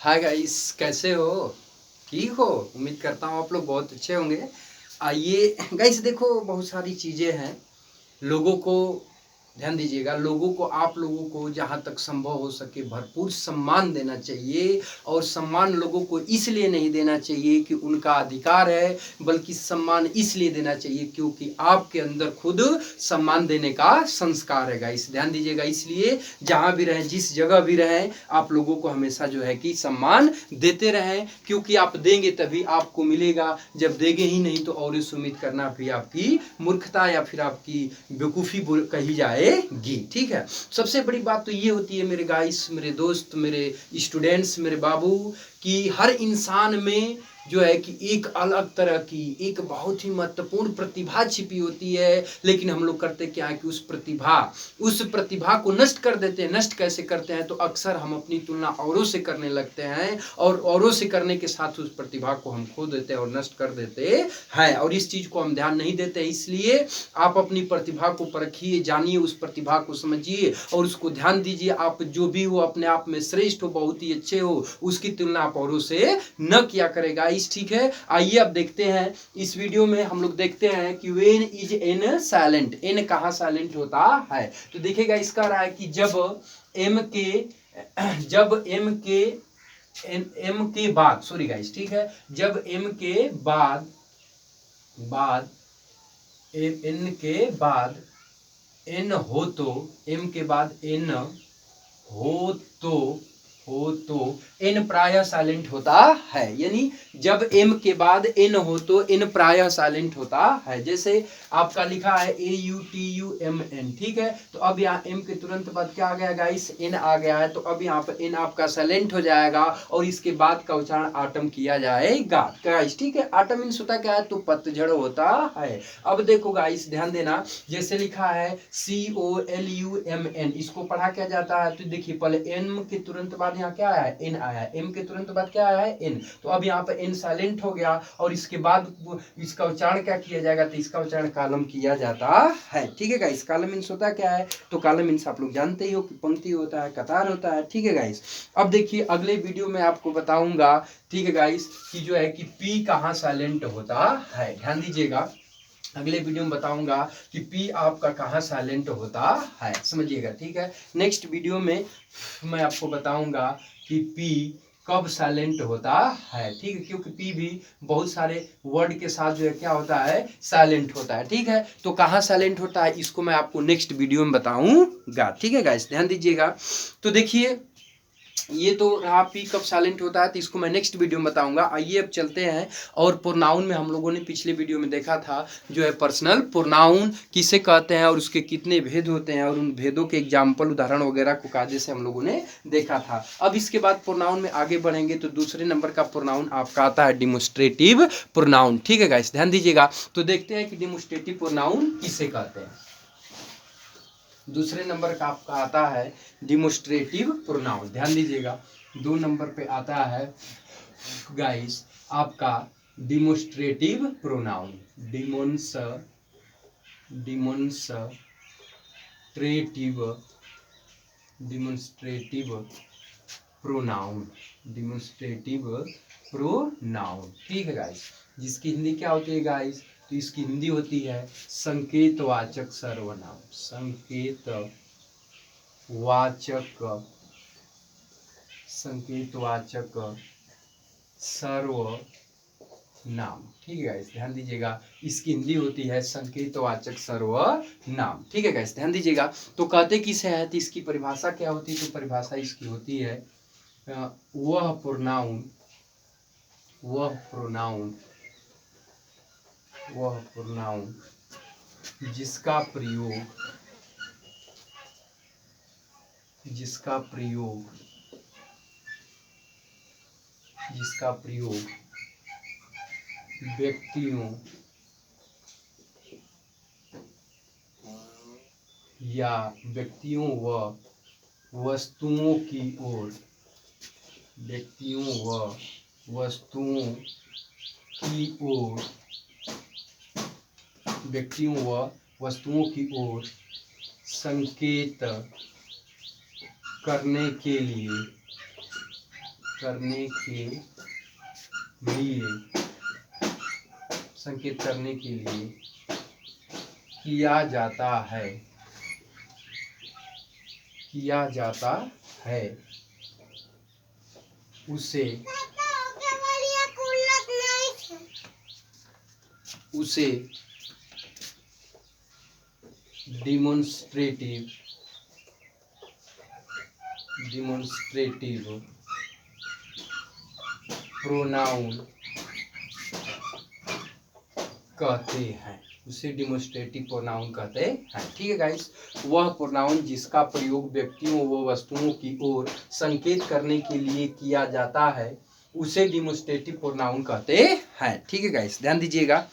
Hi guys, कैसे हो? ठीक हो? उम्मीद करता हूँ आप लोग बहुत अच्छे होंगे। आइए गाइस, देखो बहुत सारी चीज़ें हैं। लोगों को ध्यान दीजिएगा, लोगों को, आप लोगों को जहाँ तक संभव हो सके भरपूर सम्मान देना चाहिए। और सम्मान लोगों को इसलिए नहीं देना चाहिए कि उनका अधिकार है, बल्कि सम्मान इसलिए देना चाहिए क्योंकि आपके अंदर खुद सम्मान देने का संस्कार है। गाइस ध्यान दीजिएगा, इसलिए जहाँ भी रहें, जिस जगह भी रहें, आप लोगों को हमेशा जो है कि सम्मान देते रहें, क्योंकि आप देंगे तभी आपको मिलेगा। जब देंगे ही नहीं तो और इस उम्मीद करना भी आपकी मूर्खता या फिर आपकी बेवकूफ़ी कही जाएगी। ठीक है, सबसे बड़ी बात तो ये होती है मेरे गाइस, मेरे दोस्त, मेरे स्टूडेंट्स, मेरे बाबू, कि हर इंसान में जो है कि एक अलग तरह की, एक बहुत ही महत्वपूर्ण प्रतिभा छिपी होती है। लेकिन हम लोग करते क्या है कि उस प्रतिभा को नष्ट कर देते हैं। नष्ट कैसे करते हैं? तो अक्सर हम अपनी तुलना औरों से करने लगते हैं, और औरों से करने के साथ उस प्रतिभा को हम खो देते हैं और नष्ट कर देते हैं। और इस चीज़ को हम ध्यान नहीं देते। इसलिए आप अपनी प्रतिभा को परखिए, जानिए, उस प्रतिभा को समझिए और उसको ध्यान दीजिए। आप जो भी हो, अपने आप में श्रेष्ठ हो, बहुत ही अच्छे हो, उसकी तुलना आप औरों से न किया करेगा। इस ठीक है, आइए अब देखते हैं इस वीडियो में। हम लोग देखते हैं कि when is N silent, N कहाँ साइलेंट होता है। तो देखिएगा, इसका रहा है कि जब एम के बाद, सॉरी गाइस, ठीक है, जब एम के बाद एन के बाद एन हो तो, एम के बाद एन हो तो एन प्रायः साइलेंट होता है। यानी जब एम के बाद एन हो तो एन प्रायः साइलेंट होता है। जैसे आपका लिखा है AUTUMN, ठीक है, तो अब यहाँ एम के तुरंत बाद क्या आ गया गाइस? एन आ गया है। तो अब यहाँ पर एन आपका साइलेंट हो जाएगा और इसके बाद का उच्चारण आटम किया जाएगा गाइस। ठीक है, आटम मीन्स होता क्या है? तो पतझड़ होता है। अब देखो गाइस, ध्यान देना, जैसे लिखा है COLUMN, इसको पढ़ा क्या जाता है? तो देखिए, पहले एम के तुरंत बाद यहाँ क्या आया है? एन आया है। एम के तुरंत बाद क्या आया है? एन। तो अब यहाँ पर एन साइलेंट हो गया और इसके बाद इसका उच्चारण क्या किया जाएगा? तो इसका उच्चारण कालम किया जाता है। ठीक है गाइस, कालम मीन्स होता क्या है? तो कालम मीन्स आप लोग जानते ही हो कि पंक्ति होता है, कतार होता है। ठीक है गाइस, अब देखिए अगले वीडियो में आपको बताऊंगा, ठीक है गाइस, कि जो है कि पी कहाँ साइलेंट होता है। ध्यान दीजिएगा, अगले वीडियो में बताऊंगा कि पी आपका कहाँ साइलेंट होता है, समझिएगा। ठीक है, नेक्स्ट वीडियो में मैं आपको बताऊंगा कि पी कब साइलेंट होता है। ठीक है, क्योंकि पी भी बहुत सारे वर्ड के साथ जो है क्या होता है? साइलेंट होता है। ठीक है, तो कहाँ साइलेंट होता है इसको मैं आपको नेक्स्ट वीडियो में बताऊंगा। ठीक है गाइस, ध्यान दीजिएगा। तो देखिए, ये तो रहा पी कब साइलेंट होता है, तो इसको मैं नेक्स्ट वीडियो में बताऊंगा। आइए अब चलते हैं, और प्रोनाउन में हम लोगों ने पिछले वीडियो में देखा था जो है पर्सनल प्रोनाउन किसे कहते हैं और उसके कितने भेद होते हैं, और उन भेदों के एग्जाम्पल, उदाहरण वगैरह को कायदे से हम लोगों ने देखा था। अब इसके बाद प्रोनाउन में आगे बढ़ेंगे तो दूसरे नंबर का प्रोनाउन आपका आता है डिमोस्ट्रेटिव प्रोनाउन। ठीक है गाइस, ध्यान दीजिएगा। तो देखते हैं कि डिमोस्ट्रेटिव प्रोनाउन किसे कहते हैं। दूसरे नंबर का आपका आता है डिमोस्ट्रेटिव प्रोनाउन। ध्यान दीजिएगा, 2 नंबर पे आता है गाइस आपका डिमोस्ट्रेटिव प्रोनाउन। Demonstrative pronoun. ठीक है गाइस, जिसकी हिंदी क्या होती है गाइस? तो इसकी हिंदी होती है संकेतवाचक सर्वनाम। संकेतवाचक सर्वनाम। ठीक है गाइस, ध्यान दीजिएगा, इसकी हिंदी होती है संकेतवाचक सर्वनाम। ठीक है गाइस, ध्यान दीजिएगा। तो कहते किसे है, तो इसकी परिभाषा क्या होती है? तो परिभाषा इसकी होती है वह प्रोनाउन जिसका प्रयोग व्यक्तियों व वस्तुओं की ओर संकेत करने के लिए करने के लिए, संकेत करने के लिए किया जाता है, किया जाता है, उसे डिमोन्स्ट्रेटिव प्रोनाउन कहते हैं, उसे डिमोन्स्ट्रेटिव प्रोनाउन कहते हैं। ठीक है गाइस, वह प्रोनाउन जिसका प्रयोग व्यक्तियों व वस्तुओं की ओर संकेत करने के लिए किया जाता है उसे डिमोन्स्ट्रेटिव प्रोनाउन कहते हैं। ठीक है गाइस, ध्यान दीजिएगा।